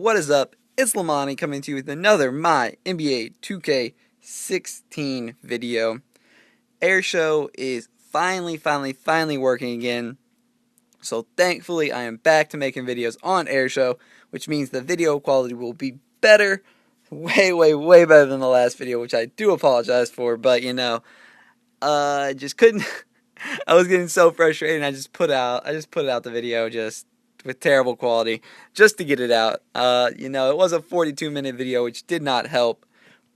What is up? It's Lamani coming to you with another My NBA 2K16 video. Airshow is finally working again. So thankfully I am back to making videos on Airshow, which means the video quality will be better. Way better than the last video, which I do apologize for, but I just couldn't. I was getting so frustrated, and I just put out the video just with terrible quality just to get it out. It was a 42-minute video, which did not help,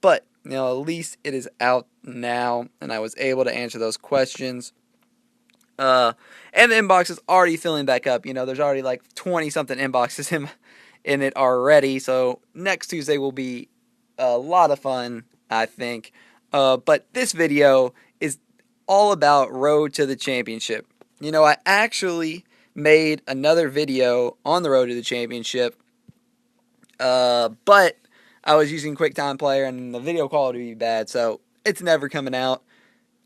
but at least it is out now, and I was able to answer those questions. And the inbox is already filling back up. There's already like 20-something inboxes in it already. So next Tuesday will be a lot of fun, I think. But this video is all about Road to the Championship. I actually made another video on the Road to the Championship, but I was using QuickTime Player and the video quality would be bad, so it's never coming out.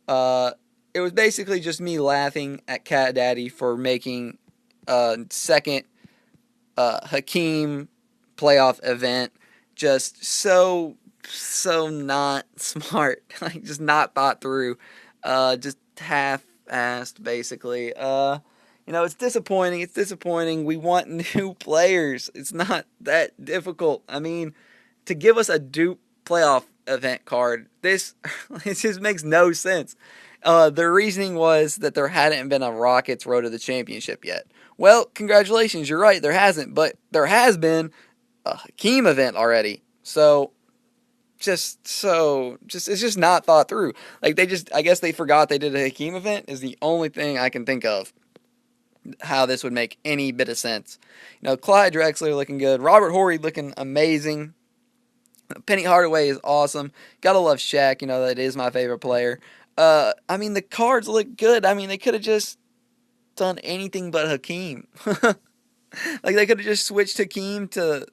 It was basically just me laughing at Cat Daddy for making a second Hakeem playoff event just so not smart, like just not thought through, just half-assed basically. It's disappointing. It's disappointing. We want new players. It's not that difficult. I mean, to give us a dupe playoff event card, this just makes no sense. The reasoning was that there hadn't been a Rockets Road to the Championship yet. Well, congratulations, you're right, there hasn't, but there has been a Hakeem event already. So it's just not thought through. Like I guess they forgot they did a Hakeem event is the only thing I can think of how this would make any bit of sense. Clyde Drexler looking good, Robert Horry looking amazing. Penny Hardaway is awesome. Gotta love Shaq, that is my favorite player. The cards look good. They could have just done anything but Hakeem. Like, they could have just switched Hakeem to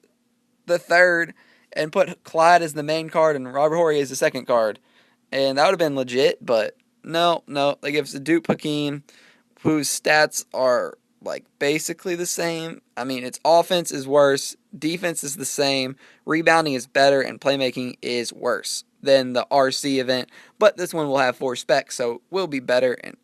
the third and put Clyde as the main card and Robert Horry as the second card. And that would have been legit, but no. They give us a dupe Hakeem, whose stats are, basically the same. Its offense is worse, defense is the same, rebounding is better, and playmaking is worse than the RC event. But this one will have 4 specs, so will be better in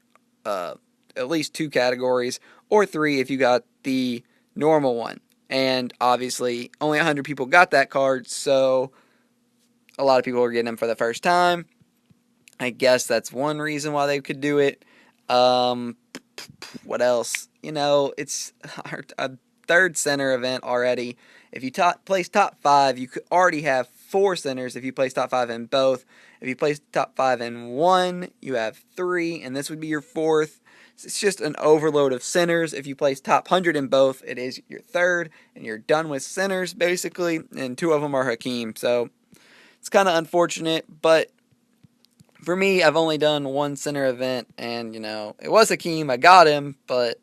at least 2 categories, or 3 if you got the normal one. And obviously, only 100 people got that card, so a lot of people are getting them for the first time. I guess that's one reason why they could do it. What else? It's a third center event already. If you place top 5, you could already have 4 centers if you place top 5 in both. If you place top 5 in one, you have 3, and this would be your 4th. It's just an overload of centers. If you place top 100 in both, it is your 3rd, and you're done with centers, basically, and 2 of them are Hakeem. So it's kind of unfortunate, but for me, I've only done 1 center event, and, it was Hakeem. I got him, but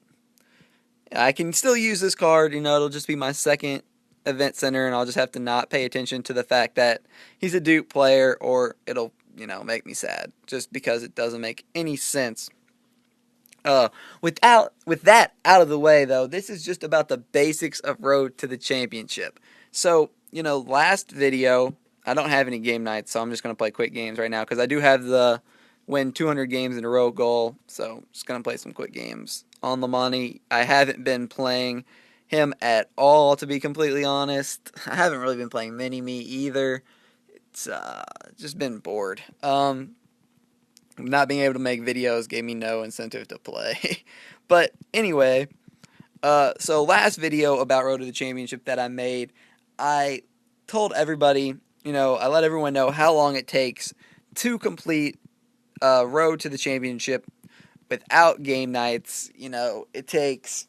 I can still use this card. It'll just be my second event center, and I'll just have to not pay attention to the fact that he's a dupe player, or it'll, make me sad, just because it doesn't make any sense. With that out of the way, though, this is just about the basics of Road to the Championship. So, last video, I don't have any game nights, so I'm just going to play quick games right now, because I do have the win 200 games in a row goal, so I'm just going to play some quick games on the money. I haven't been playing him at all, to be completely honest. I haven't really been playing Mini-Me either. It's just been bored. Not being able to make videos gave me no incentive to play. But anyway, so last video about Road to the Championship that I made, I told everybody, I let everyone know how long it takes to complete Road to the Championship without game nights. It takes,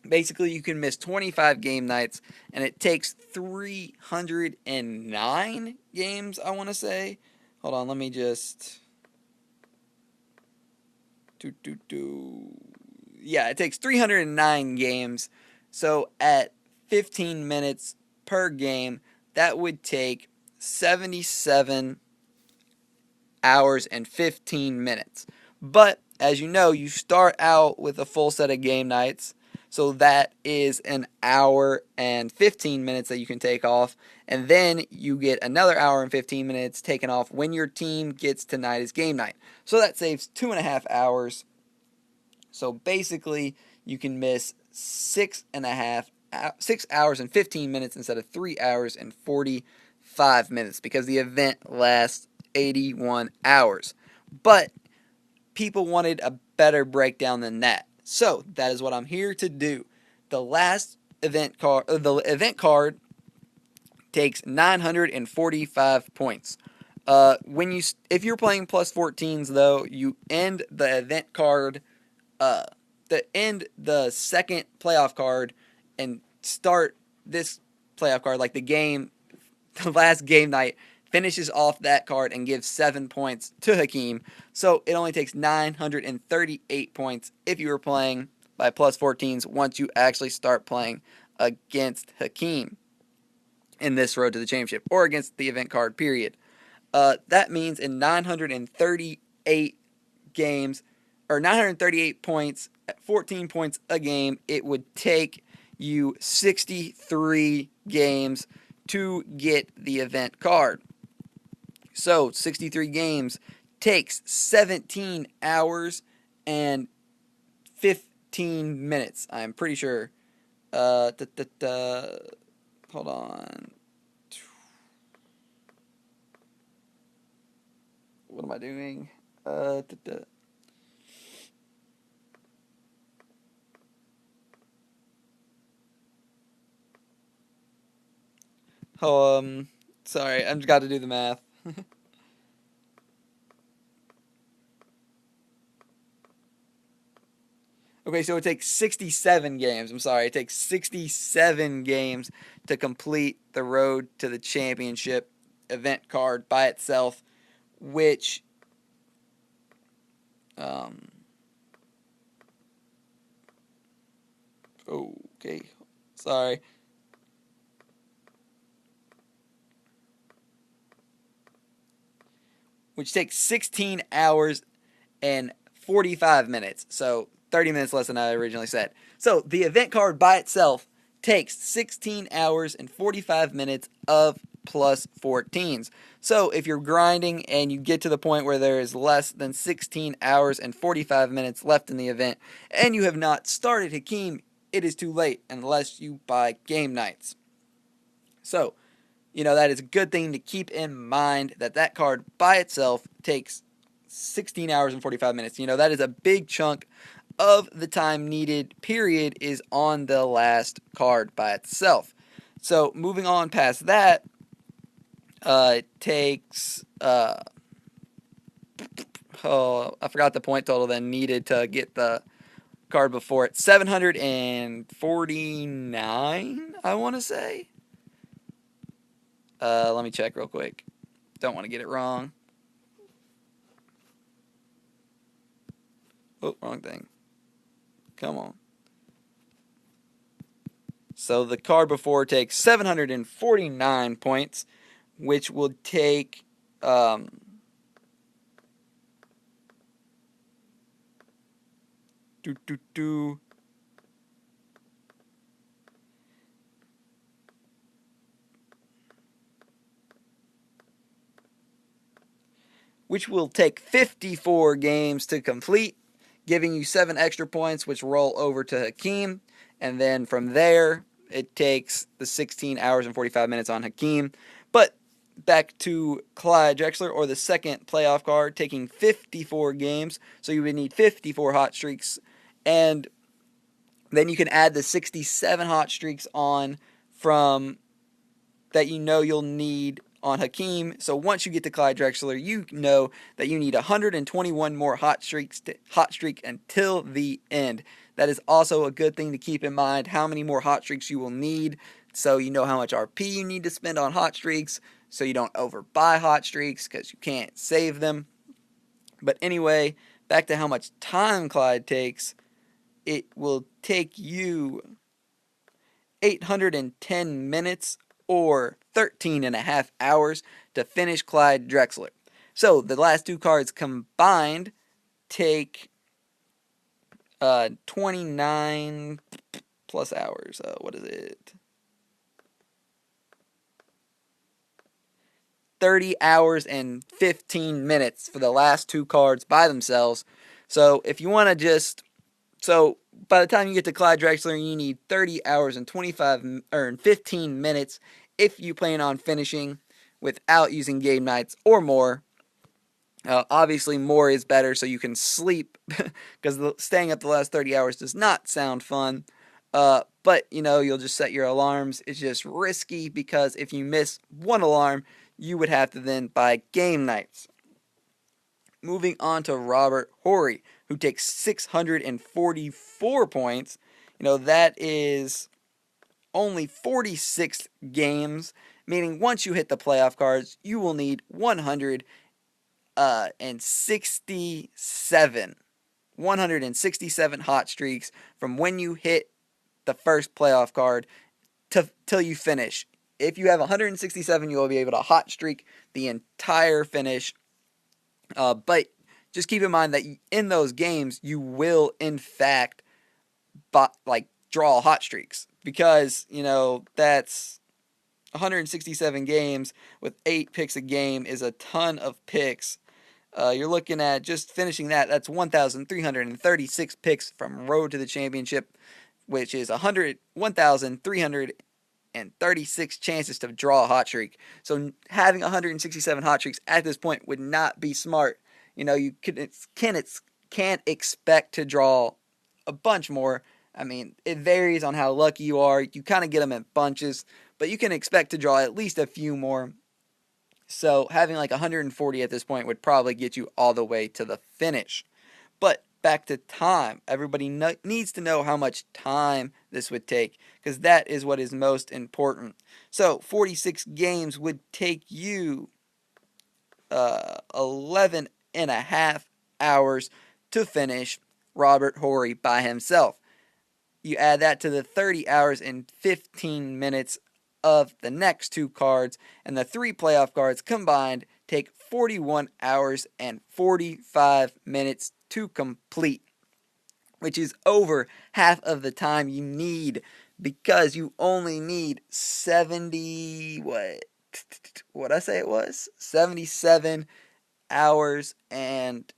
basically you can miss 25 game nights, and it takes 309 games, I want to say. Hold on, let me just... Yeah, it takes 309 games. So at 15 minutes per game, that would take 77 hours and 15 minutes. But as you know, you start out with a full set of game nights. So that is an hour and 15 minutes that you can take off. And then you get another hour and 15 minutes taken off when your team gets tonight as game night. So that saves 2.5 hours. So basically, you can miss 6 hours and 15 minutes instead of 3 hours and 45 minutes because the event lasts 81 hours. But people wanted a better breakdown than that. So that is what I'm here to do. The event card takes 945 points. If you're playing plus 14s though, you end the event card, uh, end the second playoff card and start this playoff card like the last game night finishes off that card and gives 7 points to Hakeem. So it only takes 938 points if you were playing by plus 14s once you actually start playing against Hakeem in this road to the championship or against the event card, period. That means in 938 games, or 938 points, at 14 points a game, it would take you 63 games to get the event card. So 63 games takes 17 hours and 15 minutes. I'm pretty sure. Hold on. What am I doing? Oh, sorry, I've got to do the math. Okay, so it takes 67 games. I'm sorry, it takes 67 games to complete the road to the championship event card by itself, which um okay, sorry. Which takes 16 hours and 45 minutes. So 30 minutes less than I originally said. So the event card by itself takes 16 hours and 45 minutes of plus 14s. So if you're grinding and you get to the point where there is less than 16 hours and 45 minutes left in the event and you have not started Hakeem, it is too late unless you buy game nights. So, that is a good thing to keep in mind that card by itself takes 16 hours and 45 minutes. That is a big chunk of the time needed, period, is on the last card by itself. So moving on past that, it takes, I forgot the point total then needed to get the card before it. 749, I want to say. Let me check real quick. Don't want to get it wrong. Oh, wrong thing. Come on. So the card before takes 749 points, which will take which will take 54 games to complete, giving you 7 extra points, which roll over to Hakeem. And then from there, it takes the 16 hours and 45 minutes on Hakeem. But back to Clyde Drexler, or the second playoff card, taking 54 games. So you would need 54 hot streaks. And then you can add the 67 hot streaks on from that you'll need on Hakeem. So once you get to Clyde Drexler, you know that you need 121 more hot streak until the end. That is also a good thing to keep in mind, how many more hot streaks you will need, so you know how much RP you need to spend on hot streaks, so you don't overbuy hot streaks because you can't save them. But anyway, back to how much time Clyde takes. It will take you 810 minutes or 13 and a half hours to finish Clyde Drexler. So the last two cards combined take 29 plus hours. What is it? 30 hours and 15 minutes for the last two cards by themselves. So if you want to so by the time you get to Clyde Drexler, you need 30 hours and 15 minutes if you plan on finishing without using game nights or more. Obviously, more is better so you can sleep because staying up the last 30 hours does not sound fun. But, you'll just set your alarms. It's just risky because if you miss one alarm, you would have to then buy game nights. Moving on to Robert Horry, who takes 644 points. That is only 46 games, meaning once you hit the playoff cards, you will need 167 hot streaks from when you hit the first playoff card till you finish. If you have 167, you will be able to hot streak the entire finish. But just keep in mind that in those games, you will, in fact, draw hot streaks. Because, that's 167 games with 8 picks a game is a ton of picks. You're looking at just finishing that's 1,336 picks from Road to the Championship, which is 1,336 chances to draw a hot streak. So having 167 hot streaks at this point would not be smart. You can't expect to draw a bunch more. I mean, it varies on how lucky you are. You kind of get them in bunches, but you can expect to draw at least a few more. So having 140 at this point would probably get you all the way to the finish. But back to time. Everybody needs to know how much time this would take because that is what is most important. So 46 games would take you 11 and a half hours to finish Robert Horry by himself. You add that to the 30 hours and 15 minutes of the next two cards, and the 3 playoff cards combined take 41 hours and 45 minutes to complete, which is over half of the time you need because you only need 77 hours and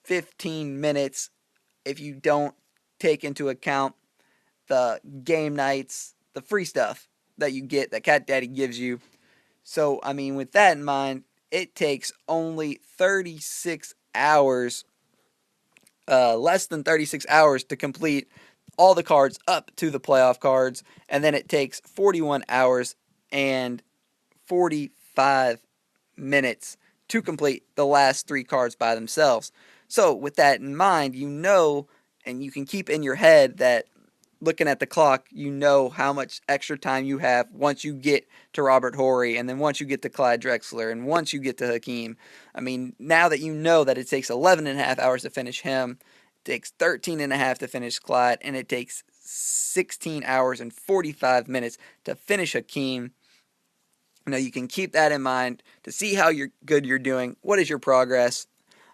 15 minutes if you don't take into account the game nights, the free stuff that you get, that Cat Daddy gives you. So, with that in mind, it takes only 36 hours, less than 36 hours to complete all the cards up to the playoff cards, and then it takes 41 hours and 45 minutes to complete the last 3 cards by themselves. So, with that in mind, and you can keep in your head that looking at the clock, how much extra time you have once you get to Robert Horry, and then once you get to Clyde Drexler, and once you get to Hakeem. Now that you know that it takes 11 and a half hours to finish him, it takes 13 and a half to finish Clyde, and it takes 16 hours and 45 minutes to finish Hakeem. You can keep that in mind to see how good you're doing. What is your progress?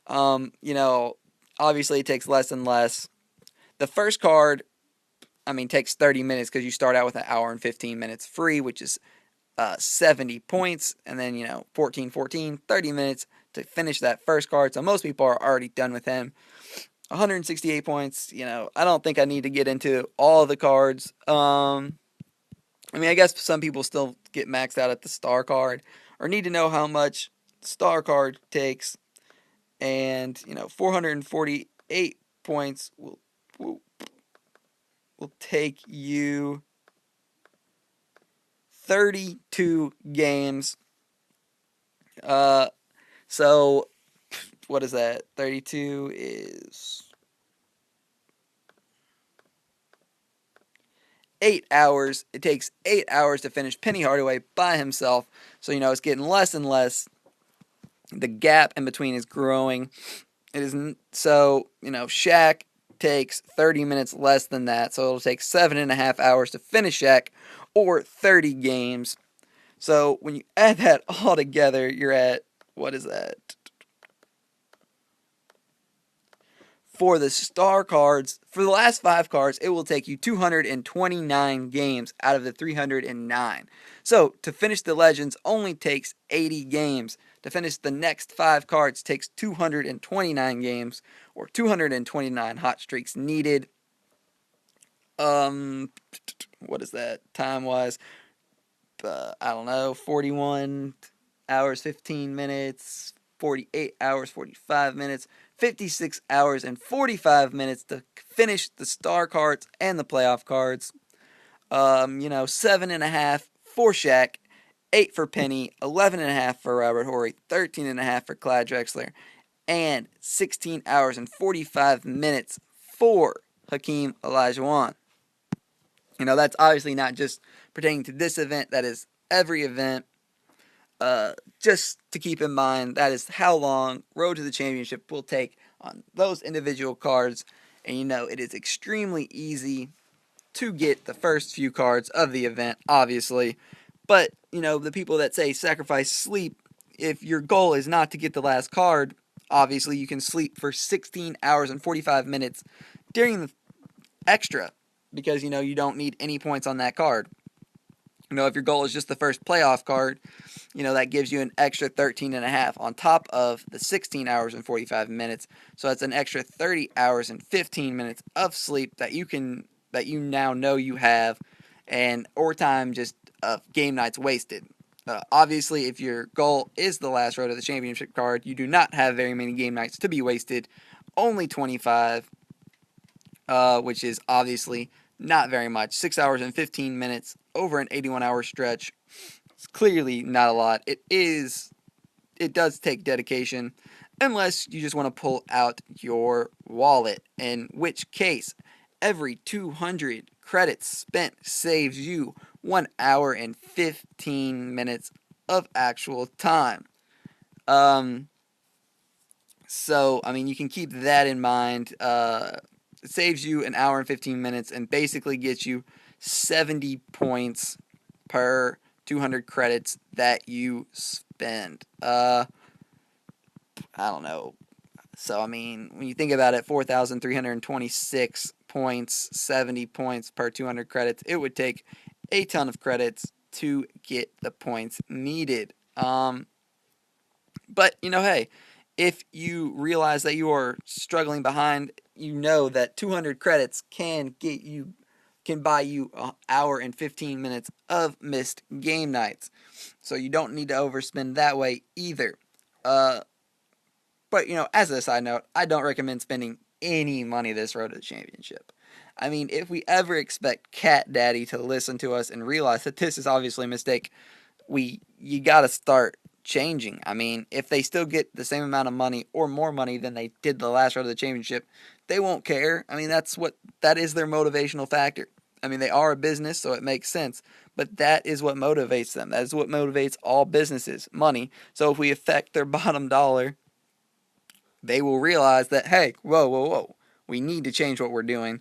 Obviously it takes less and less. The first card, takes 30 minutes because you start out with an hour and 15 minutes free, which is 70 points, and then, 14, 30 minutes to finish that first card. So most people are already done with him. 168 points, I don't think I need to get into all the cards. I guess some people still get maxed out at the star card or need to know how much the star card takes. And, 448 points will take you 32 games. So what is that? 32 is 8 hours. It takes 8 hours to finish Penny Hardaway by himself. So, it's getting less and less. The gap in between is growing. Shaq takes 30 minutes less than that. So it'll take 7.5 hours to finish Shaq, or 30 games. So when you add that all together, you're at, what is that? For the star cards, for the last 5 cards, it will take you 229 games out of the 309. So, to finish the Legends only takes 80 games. To finish the next 5 cards takes 229 games, or 229 hot streaks needed. What is that time-wise? I don't know, 41 hours, 15 minutes, 48 hours, 45 minutes, 56 hours, and 45 minutes to finish the star cards and the playoff cards. 7.5 for Shaq, 8 for Penny, 11.5 for Robert Horry, 13.5 for Clyde Drexler, and 16 hours and 45 minutes for Hakeem Olajuwon. That's obviously not just pertaining to this event, that is every event. Just to keep in mind, that is how long Road to the Championship will take on those individual cards. And it is extremely easy to get the first few cards of the event, obviously. But, the people that say sacrifice sleep, if your goal is not to get the last card, obviously you can sleep for 16 hours and 45 minutes during the extra, because, you don't need any points on that card. If your goal is just the first playoff card, that gives you an extra 13.5 on top of the 16 hours and 45 minutes. So that's an extra 30 hours and 15 minutes of sleep that you now know you have, or time just of game nights wasted. Obviously, if your goal is the last Road to the Championship card, you do not have very many game nights to be wasted. Only 25, which is obviously not very much. 6 hours and 15 minutes over an 81-hour stretch. It's clearly not a lot. It does take dedication, unless you just want to pull out your wallet, in which case every 200 credits spent saves you 1 hour and 15 minutes of actual time. So, you can keep that in mind. It saves you an hour and 15 minutes and basically gets you 70 points per 200 credits that you spend. I don't know. So, when you think about it, 4,326 points, 70 points per 200 credits, it would take a ton of credits to get the points needed. But, hey, if you realize that you are struggling behind, that 200 credits can buy you an hour and 15 minutes of missed game nights. So you don't need to overspend that way either. But, as a side note, I don't recommend spending any money this Road to the Championship. If we ever expect Cat Daddy to listen to us and realize that this is obviously a mistake, you gotta start changing. If they still get the same amount of money or more money than they did the last Road to the Championship, they won't care. That is their motivational factor. They are a business, so it makes sense. But that is what motivates them. That is what motivates all businesses, money. So if we affect their bottom dollar, they will realize that, hey, whoa, we need to change what we're doing.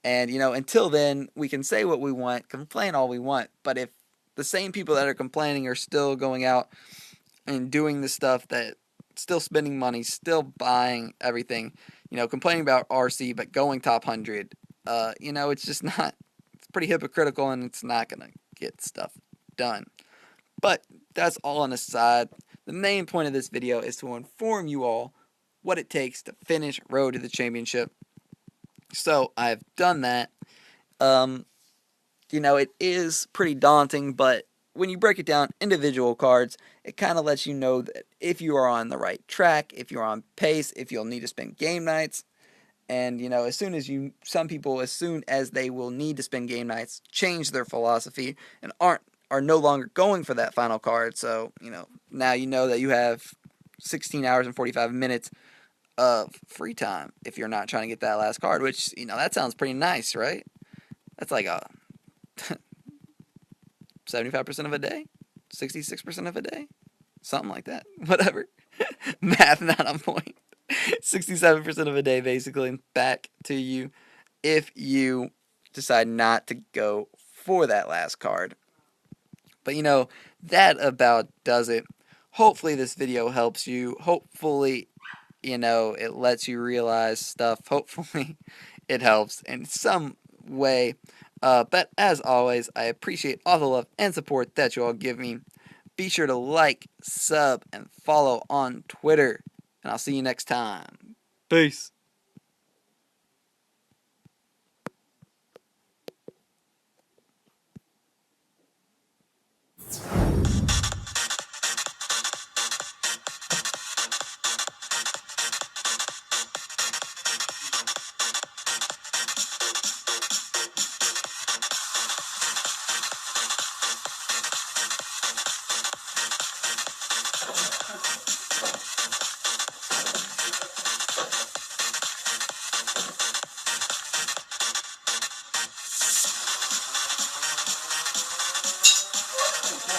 And, until then, we can say what we want, complain all we want. But if the same people that are complaining are still going out and doing the stuff that, still spending money, still buying everything, complaining about RC, but going top 100, it's just not, it's pretty hypocritical, and it's not going to get stuff done. But that's all on the side. The main point of this video is to inform you all what it takes to finish Road to the Championship. So I've done that. It is pretty daunting, but when you break it down, individual cards, it kind of lets you know that if you are on the right track, if you're on pace, if you'll need to spend game nights. And, some people, as soon as they will need to spend game nights, change their philosophy and are no longer going for that final card. So, now you know that you have 16 hours and 45 minutes of free time if you're not trying to get that last card, which, that sounds pretty nice, right? That's like a 75% of a day, 66% of a day, something like that. Whatever. Math not on point. 67% of a day, basically, back to you if you decide not to go for that last card. But, that about does it. Hopefully this video helps you. Hopefully it lets you realize stuff. Hopefully, it helps in some way. But as always, I appreciate all the love and support that you all give me. Be sure to like, sub, and follow on Twitter. And I'll see you next time. Peace.